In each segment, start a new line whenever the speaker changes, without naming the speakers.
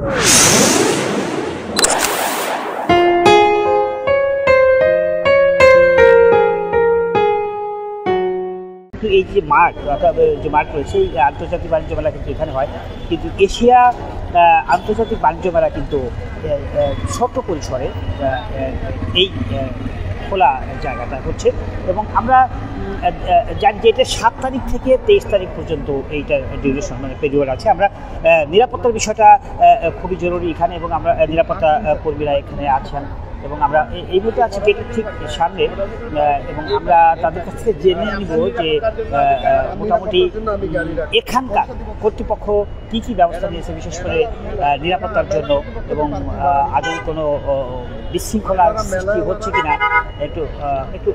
এই যে মাঠ যে মাঠ রয়েছে এই আন্তর্জাতিক বাণিজ্য মেলা কিন্তু এখানে হয়, কিন্তু এশিয়া আন্তর্জাতিক বাণিজ্য মেলা কিন্তু ছোট পরিসরে এই খোলা জায়গাটা হচ্ছে। এবং আমরা জানি যে এটা 7 তারিখ থেকে 23 তারিখ পর্যন্ত এইটার ডিউরেশন মানে পিরিয়ড আছে। আমরা নিরাপত্তার বিষয়টা খুবই জরুরি এখানে, এবং আমরা নিরাপত্তা কর্মীরা এখানে আছেন এবং আমরা এই মুহূর্তে আছি গেটের ঠিক সামনে, এবং আমরা তাদের কাছ থেকে জেনে নিব যে মোটামুটি এখানকার কর্তৃপক্ষ কী কী ব্যবস্থা নিয়েছে বিশেষ করে নিরাপত্তার জন্য, এবং আদৌ কোনো বিশৃঙ্খলার সৃষ্টি হচ্ছে কিনা একটু একটু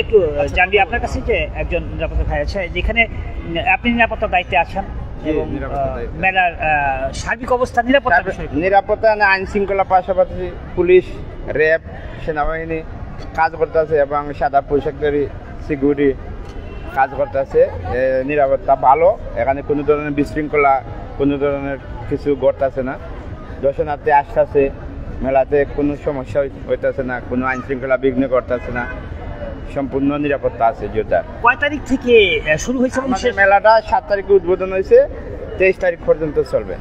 একটু জানবি আপনার কাছে যে একজন নিরাপত্তা ভাই আছে যেখানে আপনি নিরাপত্তার দায়িত্বে আছেন, এবং মেলার সার্বিক অবস্থা
নিরাপত্তা আইন শৃঙ্খলা পাশাপাশি পুলিশ, র্যাব, সেনাবাহিনী কাজ করতেছে এবং সাদা পোশাকধারী সিকিউরিটি কাজ করতেছে। নিরাপত্তা ভালো, এখানে কোনো ধরনের বিশৃঙ্খলা কোনো ধরনের কিছু ঘটতেছে না। দর্শনার্থী আসতেছে, মেলাতে কোনো সমস্যা হইতেছে না, কোনো আইন শৃঙ্খলা বিঘ্ন করতেছে না, সম্পূর্ণ নিরাপত্তা আছে। জোরদার।
কয় তারিখ থেকে শুরু হয়েছে?
মেলাটা 7 তারিখে উদ্বোধন হয়েছে, 23 তারিখ পর্যন্ত চলবে।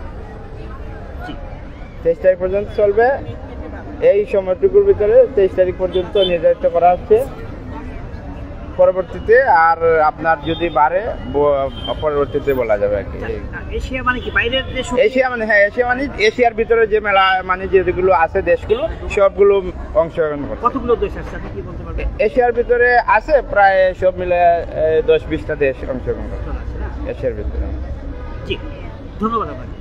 23 তারিখ পর্যন্ত চলবে। এই সময়টুকুর ভিতরে 23 তারিখ পর্যন্ত নির্ধারিত করা হচ্ছে। পরবর্তীতে আর আপনার যদি বাড়ে পরবর্তীতে বলা যাবে আর কি।
এশিয়া মানে কি বাইরের দেশ?
এশিয়া মানে হ্যাঁ, এশিয়া মানে এশিয়ার ভিতরে যে মেলা মানে যেগুলো আছে দেশগুলো সবগুলো অংশগ্রহণ করে।
কতগুলো দেশ আছে আপনি কি বলতে পারবেন?
এশিয়ার ভিতরে আছে প্রায় সব মিলে 10-20টা দেশ অংশগ্রহণ করে এশিয়ার ভিতরে।
জি, ধন্যবাদ আপনাকে।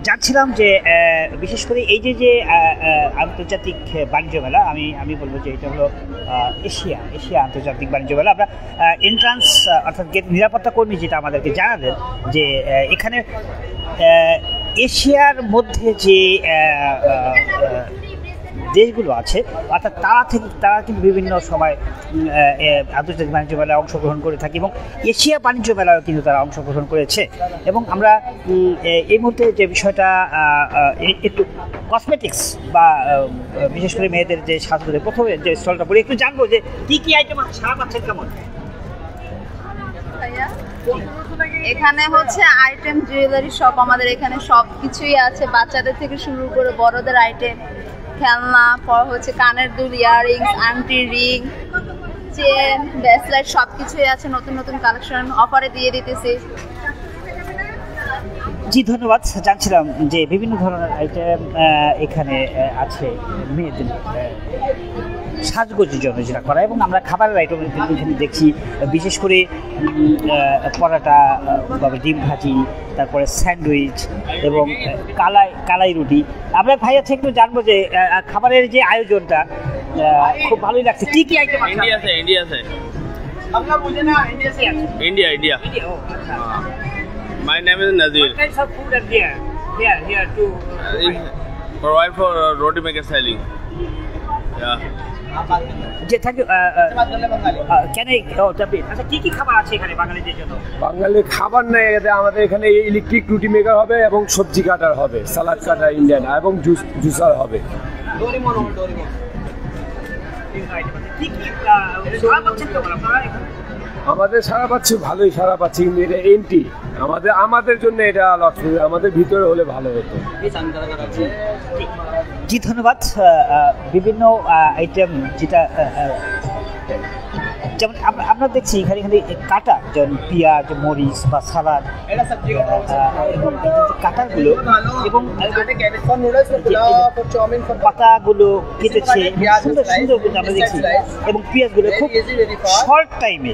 জানছিলাম যে বিশেষ করে এই যে আন্তর্জাতিক বাণিজ্য মেলা, আমি বলবো যে এটা হলো এশিয়া আন্তর্জাতিক বাণিজ্য মেলা। আমরা এন্ট্রান্স অর্থাৎ গেট নিরাপত্তা কর্মী যেটা আমাদেরকে জানালেন যে এখানে এশিয়ার মধ্যে যে দেশগুলো আছে অর্থাৎ তারা কিন্তু বিভিন্ন সময় আন্তর্জাতিক বাণিজ্য মেলায় অংশগ্রহণ করে থাকে, এবং এশিয়া বাণিজ্য মেলায়ও কিন্তু তারা অংশগ্রহণ করেছে। এবং আমরা এই মুহূর্তে যে বিষয়টা একটু কসমেটিক্স বা বিশেষ করে মেয়েদের যে সাজগোজের প্রথমে যে স্টলটা পড়ে একটু জানবো যে কী আইটেম আছে, সারা পাচ্ছেন কেমন?
এখানে হচ্ছে আইটেম জুয়েলারি শপ, আমাদের এখানে সব কিছুই আছে, বাচ্চাদের থেকে শুরু করে বড়দের আইটেম, খেলনা, পর হচ্ছে কানের দুল, ইয়াররিংস, আংটি, রিং, চেন, ব্রেসলেট সব কিছুই আছে। নতুন নতুন কালেকশন অফারে দিয়ে দিতেছি।
জি ধন্যবাদ। জানছিলাম যে বিভিন্ন ধরনের আইটেম এখানে আছে মেয়েদের সাজগোজের জন্য যেটা করা, এবং আমরা খাবারের আইটেম এখানে দেখছি বিশেষ করে পরাটা, ডিম ভাজি, তারপরে স্যান্ডউইচ এবং কালাই রুটি। আমরা ভাইয়া থেকে একটু জানবো যে খাবারের যে আয়োজনটা খুব ভালোই লাগছে। কি কি আইটেম আছে?
ইন্ডিয়া আছে।
আমরা বুঝে না ইন্ডিয়া আছে।
ইন্ডিয়া। ও আচ্ছা। My name is Nazir.
What kinds of food are here to
provide for roti maker selling. Yeah.
Thank you. আচ্ছা কি কি খাবার আছে এখানে বাঙালিদের জন্য?
বাঙালি খাবার নেই, আমাদের এখানে ইলেকট্রিক রুটি মেকার হবে এবং সবজি কাটার হবে, সালাদ কাটার ইন্ডিয়ান, এবং জুসার হবে। আমাদের সারা পাচ্ছি, ভালোই সারা পাচ্ছি, কিন্তু এটা এন্টি আমাদের জন্য এটা আমাদের ভিতরে হলে ভালো হতো।
জি ধন্যবাদ। বিভিন্ন আইটেম যেটা যেমন আমরা দেখছি এখানে কাটা, যেমন পেঁয়াজ, মরিচ বা সালাদ, এবং কাটাগুলো এবং পাতাগুলো কেটেছে সুন্দর সুন্দর কিন্তু আমরা দেখছি, এবং পেঁয়াজগুলো খুব শর্ট টাইমে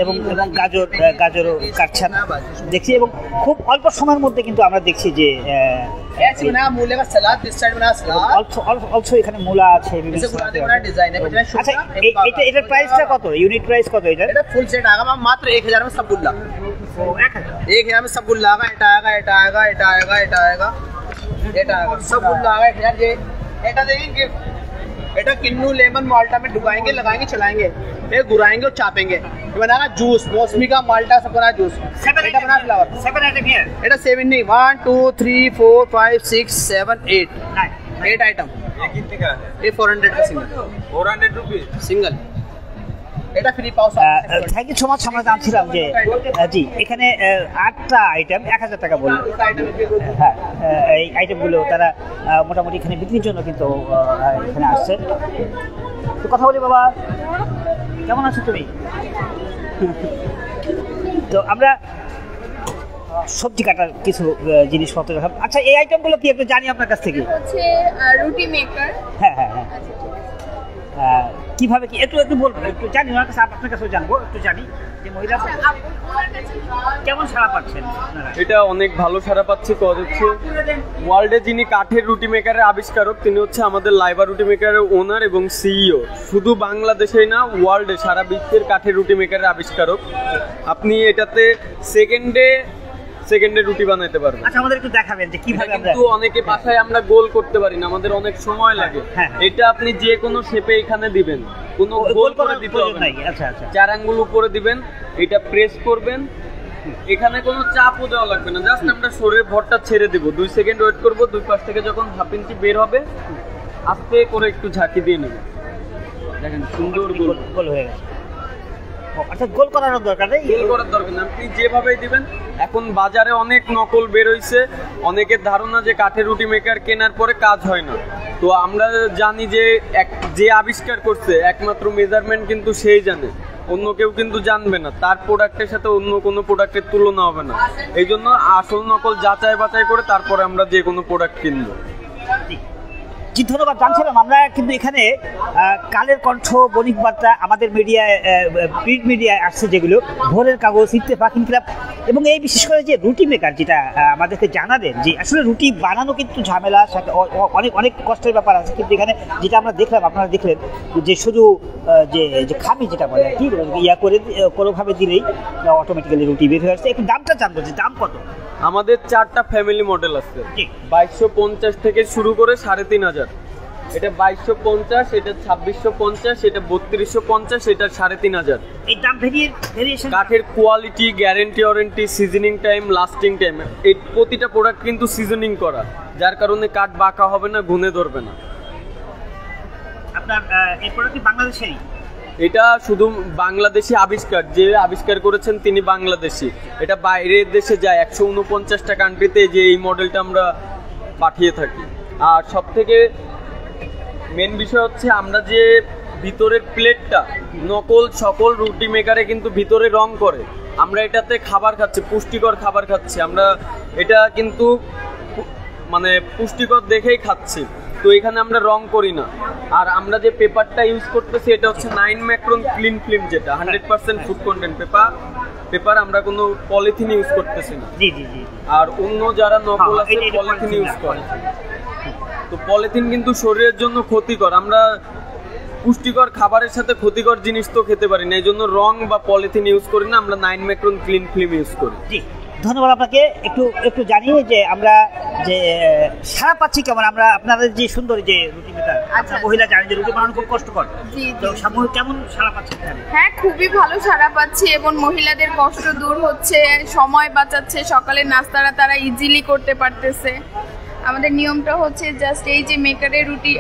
এবং গাজরও কাটছেন দেখছি, এবং খুব অল্প সময়ের মধ্যে কিন্তু আমরা দেখছি যে অলসো এখানে মূলা আছে। আচ্ছা এটার প্রাইসটা কত? ইউনিট প্রাইস কত? এটা
ফুল সেট आएगा मात्र 1000 में सब गुल्ला। 1000 में सब गुल्ला आएगा। এটা आएगा सब गुल्ला आएगा 1000। ये এটা देखिए गिफ्ट এটা किन्नू लेमन माल्टा में डुबाएंगे, लगाएंगे, चलाएंगे, फिर घुराएंगे और चापेंगे। ये बनाना जूस, मौसमी का माल्टा सब बना जूस। এটা बना फ्लावर
7 आइটেম হিয়ার
এটা 7 नहीं 1 2 3 4 5 6 7 8 8 आइटम।
ये कितने का है?
ये 400 का सिंगल,
400 रुपीज
सिंगल। এটা ফ্রি পাও
থ্যাংক ইউ সো মাচ। আমরা জানছিলাম যে জি এখানে 8টা আইটেম 1000 টাকা বললেন। হ্যাঁ, এই আইটেমগুলো তারা মোটামুটি এখানে বিক্রির জন্য কিন্তু এখানে আসছে। তো কথা বলি বাবা, কেমন আছো তুমি? তো আমরা সবজি কাটার কিছু জিনিসপত্র দেখাব। আচ্ছা, এই আইটেমগুলো কি একটু জানি আপনার কাছ থেকে?
হচ্ছে রুটি মেকার।
হ্যাঁ হ্যাঁ হ্যাঁ, কিভাবে কি একটু একটু বলবেন? একটু জানি ওনার কাছে, আপনার কাছেও জানবো, একটু জানি যে মহিলা কেমন সাড়া পাচ্ছেন আপনারা?
এটা অনেক ভালো সাড়া পাচ্ছি। কজ হচ্ছে ওয়ার্ল্ডে যিনি কাঠের রুটি মেকারের আবিষ্কারক, তিনি হচ্ছে আমাদের লাইবা রুটি মেকারের ওনার এবং সিইও। শুধু বাংলাদেশেই না, ওয়ার্ল্ডে সারা বিশ্বের কাঠের রুটি মেকারের আবিষ্কারক। আপনি এটাতে সেকেন্ডে রুটি বানাইতে পারবেন।
আচ্ছা, আমাদের একটু দেখাবেন যে কিভাবে আমরা,
কিন্তু অনেকে বাসায় আমরা গোল করতে পারি না, আমাদের অনেক সময় লাগে। এটা আপনি যে কোনো শেপে এখানে দিবেন, কোনো গোল করে দিতে হবে না।
আচ্ছা আচ্ছা,
4 আঙ্গুল উপরে দিবেন, এটা প্রেস করবেন, এখানে কোনো চাপও দেওয়া লাগবে না, জাস্ট আমরা শরীরের ভরটা ছেড়ে দিব, 2 সেকেন্ড ওয়েট করব, 2 পাশ থেকে যখন হাফ ইঞ্চি বের হবে আস্তে করে একটু ঝাঁকি দিয়ে নেব। দেখেন সুন্দর
গোল হয়ে গেছে। আচ্ছা, গোল করার দরকার নেই,
গোল করার দরকার নেই, আপনি যেভাবেই দিবেন। এখন বাজারে অনেক নকল বের হইছে, অনেকের ধারণা যে কাঠের রুটি মেকার কেনার পরে কাজ হয় না। তো আমরা জানি যে যে আবিষ্কার করছে একমাত্র মেজারমেন্ট কিন্তু সেই জানে, অন্য কেউ কিন্তু জানবে না, তার প্রোডাক্টের সাথে অন্য কোনো প্রোডাক্টের তুলনা হবে না। এই জন্য আসল নকল যাচাই বাছাই করে তারপরে আমরা যে কোনো প্রোডাক্ট কিনবো।
জি, ধন্যবাদ। জানছিলাম আমরা কিন্তু এখানে কালের কণ্ঠ, বণিক বার্তা, আমাদের মিডিয়ায়, প্রিন্ট মিডিয়ায় আসছে যেগুলো, ভোরের কাগজ, ইত্তেফাক, ইনকিলাব, এবং এই বিশেষ করে যে রুটি মেকার, যেটা আমাদেরকে জানালেন যে আসলে রুটি বানানো কিন্তু ঝামেলা, অনেক অনেক কষ্টের ব্যাপার আছে। কিন্তু এখানে যেটা আমরা দেখলাম, আপনারা দেখলেন যে শুধু যে খামি যেটা বলে কি ইয়া করে কোনোভাবে দিলেই অটোমেটিক্যালি রুটি বের হয়ে আসছে। একটু দামটা জানবো যে দাম কত?
আমাদের 4টা ফ্যামিলি মডেল আছে, 2250 থেকে শুরু করে 3500। এটা 2250, এটা 2650, এটা 3250, এটা 3500।
এই দাম ভেরিয়েশন।
কাঠের quality, guarantee, warranty, seasoning time, lasting time, এই প্রতিটা প্রোডাক্ট কিন্তু সিজনিং করা, যার কারণে কাঠ বাঁকা হবে না, ঘুনে ধরবে না।
আপনার এই প্রোডাক্ট কি বাংলাদেশেরই?
এটা শুধু বাংলাদেশি আবিষ্কার, যে আবিষ্কার করেছেন তিনি বাংলাদেশি। এটা বাইরের দেশে যায় 149টা কান্ট্রিতে, যে এই মডেলটা আমরা পাঠিয়ে থাকি। আর সব থেকে মেন বিষয় হচ্ছে আমরা যে ভিতরের প্লেটটা, নকল সকল রুটি মেকারে কিন্তু ভিতরে রং করে, আমরা এটাতে খাবার খাচ্ছি, পুষ্টিকর খাবার খাচ্ছি, আমরা এটা কিন্তু মানে পুষ্টিকর দেখেই খাচ্ছি। তো এখানে আমরা রং করি না। আর আমরা যে পেপারটা ইউজ করতেছি এটা হচ্ছে 9 মাইক্রন ক্লিন ফিল্ম, যেটা 100% ফুড কন্টেন্ট পেপার, আমরা কোনো পলিথিন ইউজ করতেছি না।
জি জি জি।
আর অন্য যারা নকল আছে পলিথিন ইউজ করে, তো পলিথিন কিন্তু শরীরের জন্য ক্ষতিকর। আমরা পুষ্টিকর খাবারের সাথে ক্ষতিকর জিনিস তো খেতে পারি না, এই জন্য রং বা পলিথিন ইউজ করি না, আমরা 9 মাইক্রন ক্লিন ফিল্ম ইউজ করি।
জি, ধন্যবাদ আপনাকে। একটু জানি যে আমরা যে সারা পাচ্ছি কেমন, আমরা আপনাদের যে সুন্দর যে রুটি মেকার, আপনারা মহিলা জানেন যে রুটি বানানো খুব কষ্টকর। তো সামূহিক কেমন সারা পাচ্ছি?
হ্যাঁ, খুবই ভালো সারা পাচ্ছি, এবং মহিলাদের কষ্ট দূর হচ্ছে, সময় বাঁচাচ্ছে, সকালের নাস্তাটা তারা ইজিলি করতে পারতেছে। আমাদের নিয়মটা হচ্ছে জাস্ট এই যে মেকারের রুটি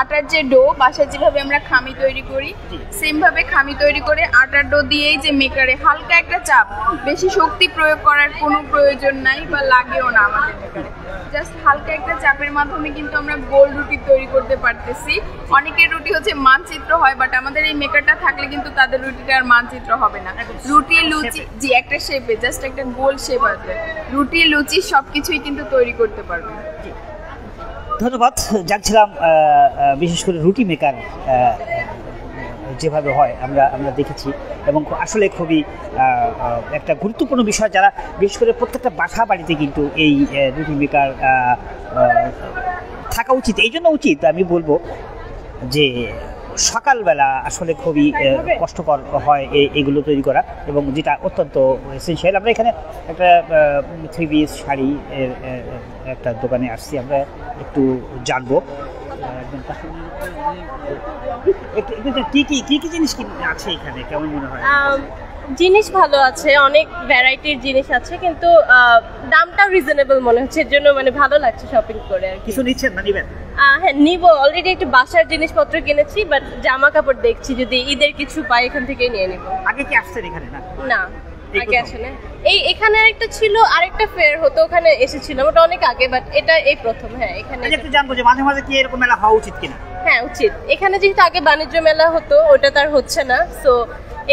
আটার যে ডো, বাসায় যেভাবে আমরা খামি তৈরি করি সেমভাবে খামি তৈরি করে আটার ডো দিয়েই যে মেকারে হালকা একটা চাপ, বেশি শক্তি প্রয়োগ করার কোনো প্রয়োজন নাই বা লাগেও না আমাদের মেকারে। জাস্ট হালকা একটা চাপের মাধ্যমে কিন্তু আমরা গোল রুটি তৈরি করতে পারতেছি। অনেকের রুটি হচ্ছে মানচিত্র হয়, বাট আমাদের এই মেকারটা থাকলে কিন্তু তাদের রুটিটা আর মানচিত্র হবে না। রুটি, লুচি, জি একটা শেপে, জাস্ট একটা গোল শেপ আসবে, রুটি, লুচি সব কিছুই কিন্তু তৈরি করতে পারবে।
ধন্যবাদ। জানছিলাম বিশেষ করে রুটি মেকার যেভাবে হয় আমরা দেখেছি, এবং আসলে খুবই একটা গুরুত্বপূর্ণ বিষয়, যারা বিশেষ করে প্রত্যেকটা বাসা বাড়িতে কিন্তু এই রুটি মেকার থাকা উচিত। এই জন্য উচিত আমি বলবো যে সকালবেলা আসলে খুবই কষ্টকর হয় এগুলো তৈরি করা, এবং যেটা অত্যন্ত এসেনশিয়াল। আমরা এখানে একটা 3 পিস শাড়ি একটা দোকানে আসছি, আমরা একটু জানবো একজন কাস্টমার কি কি জিনিস কি আছে এখানে কেমন মনে হয়?
জিনিস ভালো আছে, অনেক ভ্যারাইটির জিনিস আছে, কিন্তু দামটাও রিজনেবল মনে হচ্ছে, এর জন্য মানে ভালো লাগছে শপিং করে। আর
কিছু নিচ্ছেন না নিবেন?
হ্যাঁ নিব, অলরেডি একটু বাসার জিনিসপত্র কিনেছি, বাট জামা কাপড় দেখছি যদি ঈদের কিছু পাই এখান থেকে নিয়ে নিব।
আগে কি আসছেন এখানে?
না আগে আসে না। এখানে একটা ছিল, আরেকটা ফেয়ার হতো, ওখানে এসেছিলাম, ওটা অনেক আগে, বাট এটা এই প্রথম। হ্যাঁ এখানে
একটু জানবো যে মাঝে মাঝে কি এরকম মেলা হওয়া উচিত কিনা?
হ্যাঁ উচিত। এখানে যেহেতু আগে বাণিজ্য মেলা হতো, ওটা তার হচ্ছে না, সো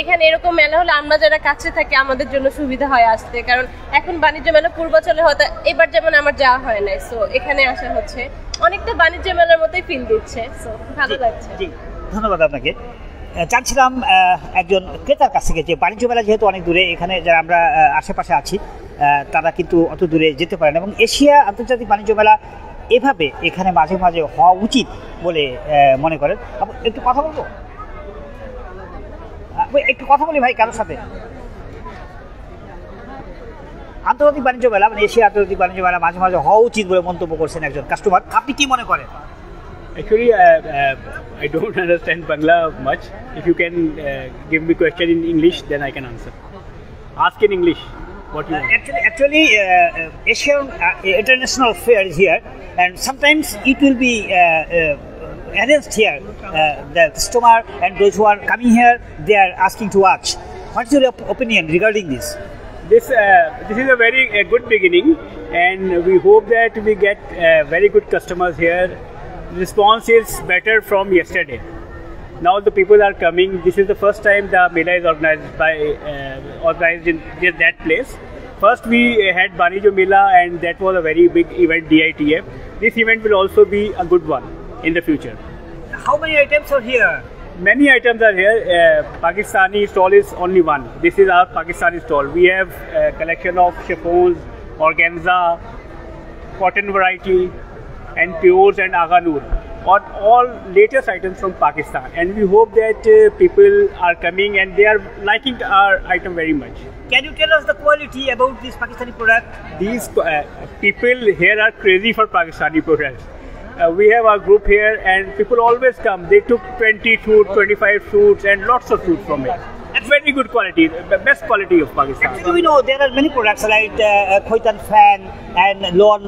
এখানে এরকম মেলা হলে আমরা যারা কাছে থাকি আমাদের জন্য সুবিধা হয় আসতে, কারণ এখন বাণিজ্য মেলা পূর্বাচলে হয়তো এবার যেমন আমার যাওয়া হয় না, সো এখানে আসা হচ্ছে, অনেকটা বাণিজ্য মেলার মতোই ফিল দিচ্ছে, সো ভালো লাগছে।
জি ধন্যবাদ আপনাকে। জানছিলাম একজন ক্রেতার কাছ থেকে যে বাণিজ্য মেলা যেহেতু অনেক দূরে, এখানে যারা আমরা আশেপাশে আছি তারা কিন্তু অত দূরে যেতে পারে না, এবং এশিয়া আন্তর্জাতিক বাণিজ্য মেলা এভাবে এখানে মাঝে মাঝে হওয়া উচিত বলে মনে করেন। একটু কথা বলবো, একটু কথা বলি ভাই কারোর সাথে। আন্তর্জাতিক বাণিজ্য মেলা মানে এশিয়া আন্তর্জাতিক বাণিজ্য মেলা মাঝে মাঝে হওয়া উচিত বলে মন্তব্য করছেন একজন কাস্টমার, আপনি কি মনে করেন?
Actually, I don't understand Bangla much. If you can give me question in English, then I can answer. Ask in English. What you want.
Actually, Asian international fair is here, and sometimes it will be arranged here. The customer and those who are coming here, they are asking to watch. What is your opinion regarding this?
This is a very good beginning, and we hope that we get very good customers here. Response is better from yesterday. Now the people are coming. This is the first time the Mela is organized in that place. First we had Banijo Mela, and that was a very big event, DITF. This event will also be a good one in the future.
How many items are here?
Many items are here. Pakistani stall is only one. This is our Pakistani stall. We have a collection of chiffons, organza, cotton variety, and pures and Aghanur, or all latest items from Pakistan. And we hope that people are coming and they are liking our item very much.
Can you tell us the quality about this Pakistani product?
These people here are crazy for Pakistani products. We have our group here, and people always come. They took 20 suits, 25 suits, and lots of suits from it. Very good quality, the best quality of Pakistan.
Actually, we know there are many products like Khoitan fan and lawn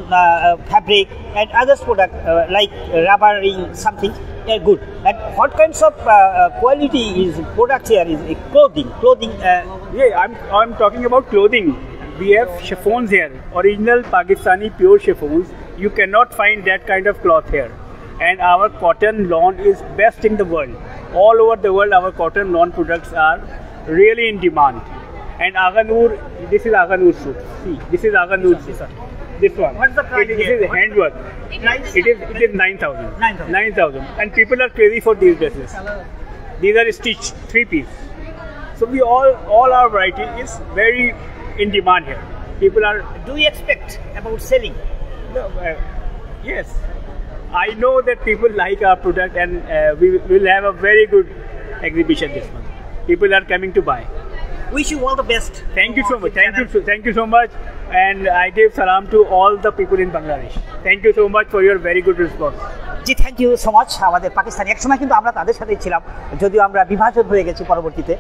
fabric and other products like rubber ring, something. They're good. And what kinds of quality is product here? Is clothing?
Yeah, I'm talking about clothing. We have chiffons here, original Pakistani pure chiffons. You cannot find that kind of cloth here. And our cotton lawn is best in the world. All over the world, our cotton lawn products are really in demand. And Aghanur, this is Aghanur suit. See, this is Aghanur suit. This one.
What's the price?
This is handwork. It is 9,000. 9,000. And people are crazy for these dresses. These are stitched 3-piece. So we all our variety is very in demand here. People are.
Do you expect about selling?
No, yes. I know that people like our product, and we will have a very good exhibition this month. People are coming to buy.
Wish you all the best.
Thank you so much. Thank you so much. And I give salam to all the people in Bangladesh. Thank you so much for your very good response.
জি thank you so much. আমাদের পাকিস্তানি একসময় কিন্তু আমরা তাদের সাথেই ছিলাম, যদিও আমরা বিভাজন হয়ে গেছি পরবর্তীতে।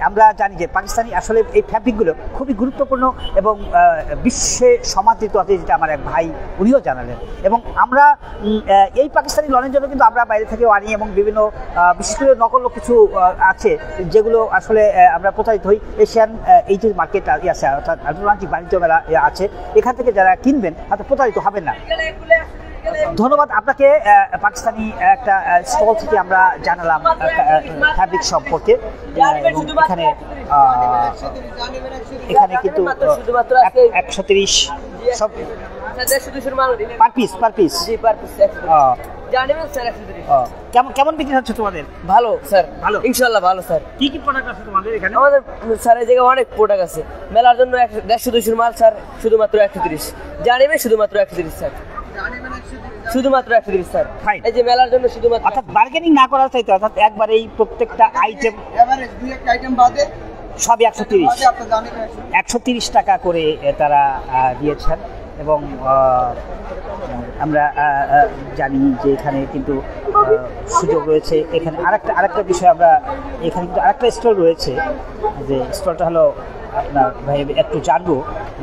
আমরা জানি যে পাকিস্তানি আসলে এই ফ্যাব্রিকগুলো খুবই গুরুত্বপূর্ণ এবং বিশ্বে সমাদৃত আছে, যেটা আমার এক ভাই উনিও জানালেন। এবং আমরা এই পাকিস্তানি লনের জন্য কিন্তু আমরা বাইরে থেকেও আনি, এবং বিভিন্ন বিশেষ করে নকল কিছু আছে যেগুলো আসলে আমরা প্রতারিত হই। এশিয়ান এই যে মার্কেট আছে, অর্থাৎ আন্তর্জাতিক বাণিজ্য মেলা আছে, এখান থেকে যারা কিনবেন হয়তো প্রতারিত হবেন না। ধন্যবাদ আপনাকে। পাকিস্তানি একটা স্টল থেকে আমরা জানালাম ফ্যাব্রিক সম্পর্কে। এখানে কিন্তু 130 সব পার পিস। কেমন বিক্রি হচ্ছে তোমাদের?
ভালো স্যার,
ভালো
ইনশাআল্লাহ ভালো স্যার।
কি কি প্রোডাক্ট আছে তোমাদের এখানে?
আমাদের স্যার এই জায়গায় অনেক প্রোডাক্ট আছে। মেলার জন্য 150-200 মাল স্যার, শুধুমাত্র 130 জানিবে, শুধুমাত্র 130 স্যার, শুধুমাত্র 130 স্যার। এই যে মেলার জন্য শুধুমাত্র,
অর্থাৎ বার্গেনিং না করার চাইতে, অর্থাৎ একবারে এই প্রত্যেকটা আইটেম
এভারেজ দুই একটা আইটেম বাদে
সব 130 টাকা করে তারা দিয়েছেন। এবং আমরা জানি যে এখানে কিন্তু সুযোগ রয়েছে। এখানে আরেকটা বিষয় আমরা এখানে কিন্তু আরেকটা স্টল রয়েছে, যে স্টলটা হলো আপনার ভাই একটু জানবো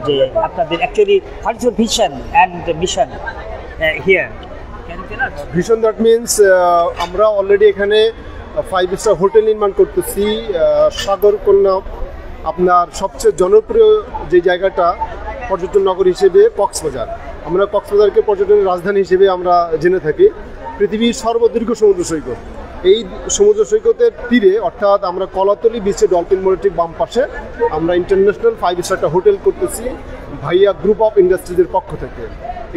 যে আপনাদের actually what is your vision and mission here.
Vision that means আমরা অলরেডি এখানে 5 স্টার হোটেল নির্মাণ করতেছি। সাগরকন্যা আপনার সবচেয়ে জনপ্রিয় যে জায়গাটা পর্যটন নগর হিসেবে কক্সবাজার। আমরা কক্সবাজারকে পর্যটনের রাজধানী হিসেবে আমরা জেনে থাকি। পৃথিবীর সর্বদীর্ঘ সমুদ্র সৈকত, এই সমুদ্র সৈকতের তীরে অর্থাৎ আমরা কলাতলি বিচে ডলফিন মোড়ের ঠিক বাম পাশে আমরা ইন্টারন্যাশনাল 5 স্টারটা হোটেল করতেছি ভাইয়া গ্রুপ অফ ইন্ডাস্ট্রিজের পক্ষ থেকে।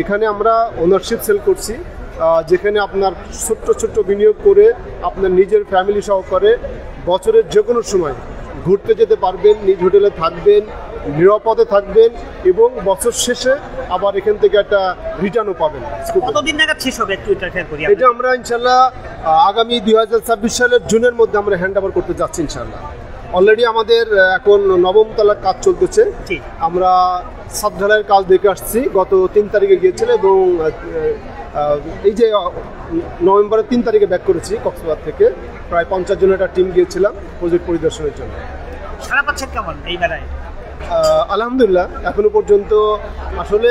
এখানে আমরা ওনারশিপ সেল করছি, যেখানে আপনার ছোট্ট ছোট্ট বিনিয়োগ করে আপনার নিজের ফ্যামিলি সহকারে বছরের যে কোনো সময় ঘুরতে যেতে পারবেন, নিজ হোটেলে থাকবেন, নিরাপদে থাকবেন এবং বছর শেষে আবার এখান থেকে একটা রিটার্নও পাবেন।
কতদিন নাগাদ শেষ হবে একটু ইন্টারফেয়ার করি?
এটা আমরা ইনশাল্লাহ আগামী 2026 সালের জুনের মধ্যে আমরা হ্যান্ড ওভার করতে যাচ্ছি ইনশাল্লাহ। অলরেডি আমাদের এখন 9ম তলার কাজ চলতেছে। আমরা সাত ঢালাইয়ের কাজ দেখে আসছি, গত 3 তারিখে গিয়েছিল এবং এই যে নভেম্বরের 3 তারিখে ব্যাক করেছি কক্সবাজার থেকে। প্রায় 50 জনের একটা টিম গিয়েছিলাম প্রজেক্ট পরিদর্শনের জন্য।
সারা পাচ্ছেন কেমন এই বেলায়?
আলহামদুলিল্লাহ, এখনো পর্যন্ত আসলে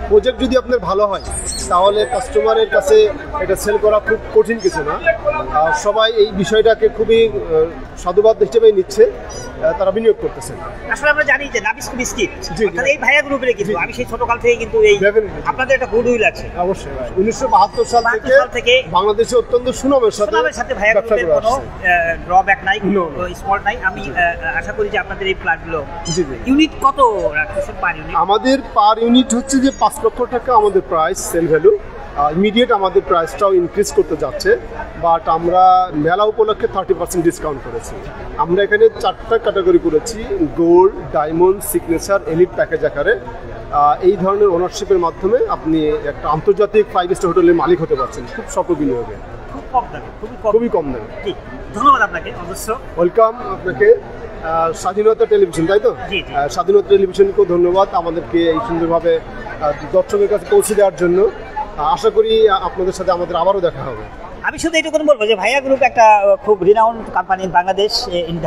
প্রজেক্ট যদি আপনার ভালো হয় তাহলে কাস্টমারের কাছে এটা সেল করা খুব কঠিন কিছু না। সবাই এই বিষয়টাকে খুবই সাধুবাদ হিসেবে নিচ্ছে, তারা বিনিয়োগ করতেছেন।
আসলে আমরা জানি যে নাবিস্কো বিস্কিট অর্থাৎ এই ভাইয়া গ্রুপের কিন্তু আমি সেই ছোটকাল থেকে কিন্তু এই আপনাদের একটা গুডউইল আছে।
অবশ্যই 1972 সাল থেকে বাংলাদেশে অত্যন্ত সুনামের সাথে
ভাইয়া গ্রুপের কোনো ড্রব্যাক নাই, স্পট নাই। আমি আশা করি যে আপনাদের এই প্ল্যাটগুলো ইউনিট কত রাখছেন পার ইউনিট?
আমাদের পার ইউনিট হচ্ছে যে 5 লক্ষ টাকা আমাদের প্রাইস সেল ভ্যালু। ইমিডিয়েট আমাদের প্রাইসটাও ইনক্রিজ করতে যাচ্ছে, বাট আমরা মেলা উপলক্ষে 30% ডিসকাউন্ট করেছি। আমরা এখানে 4টা ক্যাটাগরি করেছি, gold, diamond, signature, elite package আকারে। এই ধরনের ওনারশিপের মাধ্যমে আপনি একটা আন্তর্জাতিক 5 স্টার হোটেলের মালিক হতে পারছেন খুব স্বল্প বিনিয়োগে, খুবই কম দামে।
ধন্যবাদ আপনাকে, অবশ্য
ওয়েলকাম আপনাকে। স্বাধীনতা টেলিভিশন, তাই তো? স্বাধীনতা টেলিভিশনকেও ধন্যবাদ আমাদেরকে এই সুন্দরভাবে দর্শকের কাছে পৌঁছে দেওয়ার জন্য। আশা করি আপনাদের সাথে আমাদের আবারও দেখা হবে।
আমি শুধু এইটুকু বলবো যে ভাইয়া গ্রুপ একটা খুব রিনাউন্ড কোম্পানি, বাংলাদেশ,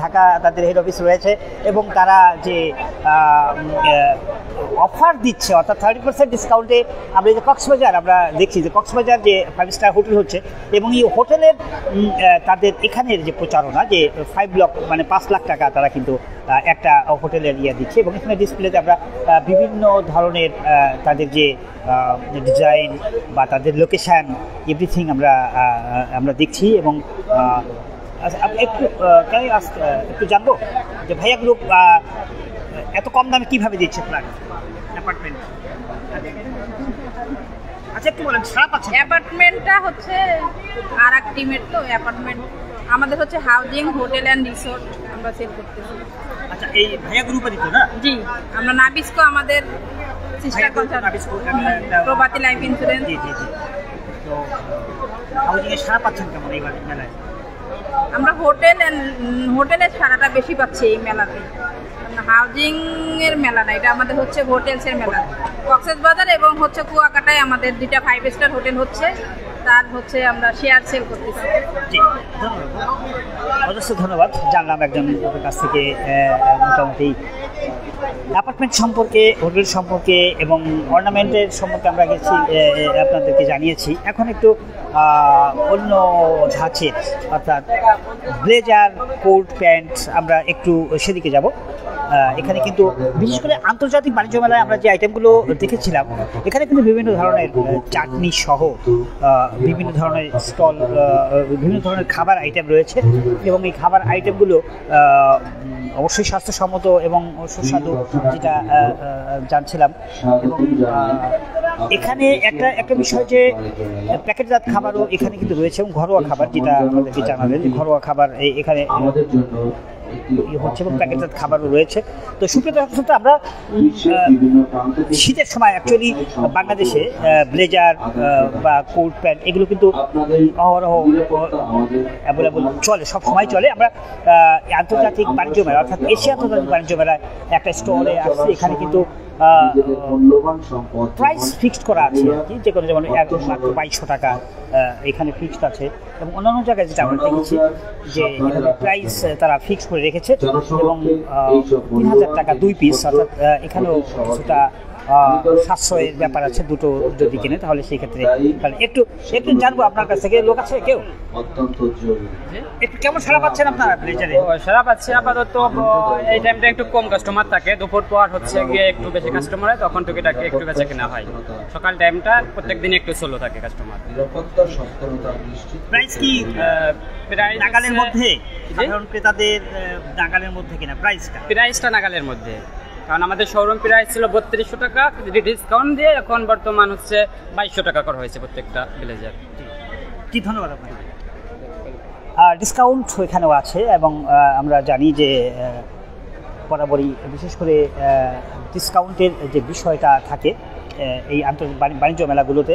ঢাকা তাদের হেড অফিস রয়েছে এবং তারা যে অফার দিচ্ছে অর্থাৎ 30% ডিসকাউন্টে আমরা যে কক্সবাজার আমরা দেখছি যে কক্সবাজার যে 5 স্টার হোটেল হচ্ছে এবং এই হোটেলের তাদের এখানের যে প্রচারণা যে 5 লক্ষ মানে 5 লাখ টাকা তারা কিন্তু একটা হোটেলের দিচ্ছে এবং এখানে ডিসপ্লেতে আমরা বিভিন্ন ধরনের তাদের যে ডিজাইন বা তাদের লোকেশান এভরিথিং আমরা দেখছি এবং একটু জানবো যে ভাইয়া গ্রুপ এত কম দামে কীভাবে দিচ্ছে ফ্ল্যাট অ্যাপার্টমেন্ট? আচ্ছা একটু বলেন।
অ্যাপার্টমেন্টটা হচ্ছে আর এক টিমের, তো অ্যাপার্টমেন্ট আমাদের হচ্ছে হাউজিং, হোটেল অ্যান্ড রিসোর্ট আমরা সেল করতেছি।
আচ্ছা এই ভাইয়া গ্রুপেরই তো না?
জি, আমরা নাবিস্কো আমাদের সিস্টার কনসার্ন প্রভাতী লাইফ ইন্স্যুরেন্স।
জি জি জি। তো হাউজিংয়ে সারা পাচ্ছেন কেমন এই মেলায়?
আমরা হোটেলের সারাটা বেশি পাচ্ছি এই মেলাতে। হাউজিং এর মেলা না, এটা আমাদের হচ্ছে হোটেলসের মেলা। কক্সবাজার এবং হচ্ছে কুয়াকাটায় আমাদের 2টা 5 স্টার হোটেল হচ্ছে, তার হচ্ছে আমরা শেয়ার সেল করতেছি।
জি অবশ্যই ধন্যবাদ। জানলাম একজন লোকের কাছ থেকে মোটামুটি অ্যাপার্টমেন্ট সম্পর্কে, হোটেল সম্পর্কে এবং অর্নামেন্টের সম্পর্কে আমরা গেছি, আপনাদেরকে জানিয়েছি। এখন একটু অন্য ধাঁচের অর্থাৎ ব্লেজার, কোট, প্যান্ট আমরা একটু সেদিকে যাব। এখানে কিন্তু বিশেষ করে আন্তর্জাতিক বাণিজ্য মেলায় আমরা যে আইটেমগুলো দেখেছিলাম এখানে কিন্তু বিভিন্ন ধরনের চাটনি সহ বিভিন্ন ধরনের স্টল, বিভিন্ন ধরনের খাবার আইটেম রয়েছে এবং এই খাবার আইটেমগুলো অবশ্যই স্বাস্থ্যসম্মত এবং সুস্বাদু যেটা জানছিলাম। এবং এখানে একটা বিষয় যে প্যাকেটজাত খাবারও এখানে কিন্তু রয়েছে এবং ঘরোয়া খাবার, যেটা আমাদেরকে জানালেন যে ঘরোয়া খাবার এখানে হচ্ছে এবং প্যাকেটেড খাবারও রয়েছে। তো সুপ্রিয় দর্শক, আমরা শীতের সময় অ্যাকচুয়ালি বাংলাদেশে ব্লেজার বা কোট প্যান্ট এগুলো কিন্তু অহরহ অ্যাভেলেবল চলে, সব সময় চলে। আমরা আন্তর্জাতিক বাণিজ্য মেলা অর্থাৎ এশিয়া আন্তর্জাতিক বাণিজ্য মেলায় একটা স্টলে আসছে, এখানে কিন্তু প্রাইস ফিক্সড করা আছে আর কি, যে কোনো যেমন মাত্র 2200 টাকা এখানে ফিক্সড আছে, এবং অন্যান্য জায়গায় যেটা আমরা দেখেছি যে প্রাইস তারা ফিক্স করে রেখেছে এবং 3000 টাকা 2 পিস, অর্থাৎ এখানেও কিছুটা সাশ্রয়ের ব্যাপার আছে। দুটো যদি কিনে তাহলে সেই ক্ষেত্রে একটু একটু জানবো আপনার কাছ থেকে। লোক আছে কেউ? একটু কেমন সারা পাচ্ছেন আপনারা ব্লেজারে?
সারা পাচ্ছি আপাতত। এই টাইমটা একটু কম কাস্টমার থাকে, দুপুর পর হচ্ছে গিয়ে একটু বেশি কাস্টমার হয়, তখন টুকিটাকি একটু বেচা কেনা হয়। সকাল টাইমটা প্রত্যেকদিন একটু স্লো থাকে কাস্টমার।
প্রাইস কি নাগালের মধ্যে? সাধারণ ক্রেতাদের নাগালের মধ্যে কিনা
প্রাইসটা নাগালের মধ্যে, কারণ আমাদের শোরুম প্রাইস ছিল 3200 টাকা, ডিসকাউন্ট দিয়ে এখন বর্তমান হচ্ছে 2200 টাকা করা হয়েছে প্রত্যেকটা ব্লেজার।
কি ধন্যবাদ আপনাকে। ডিসকাউন্ট এখানেও আছে এবং আমরা জানি যে বরাবরই বিশেষ করে ডিসকাউন্টের যে বিষয়টা থাকে এই আন্তর্জাতিক বাণিজ্য মেলাগুলোতে।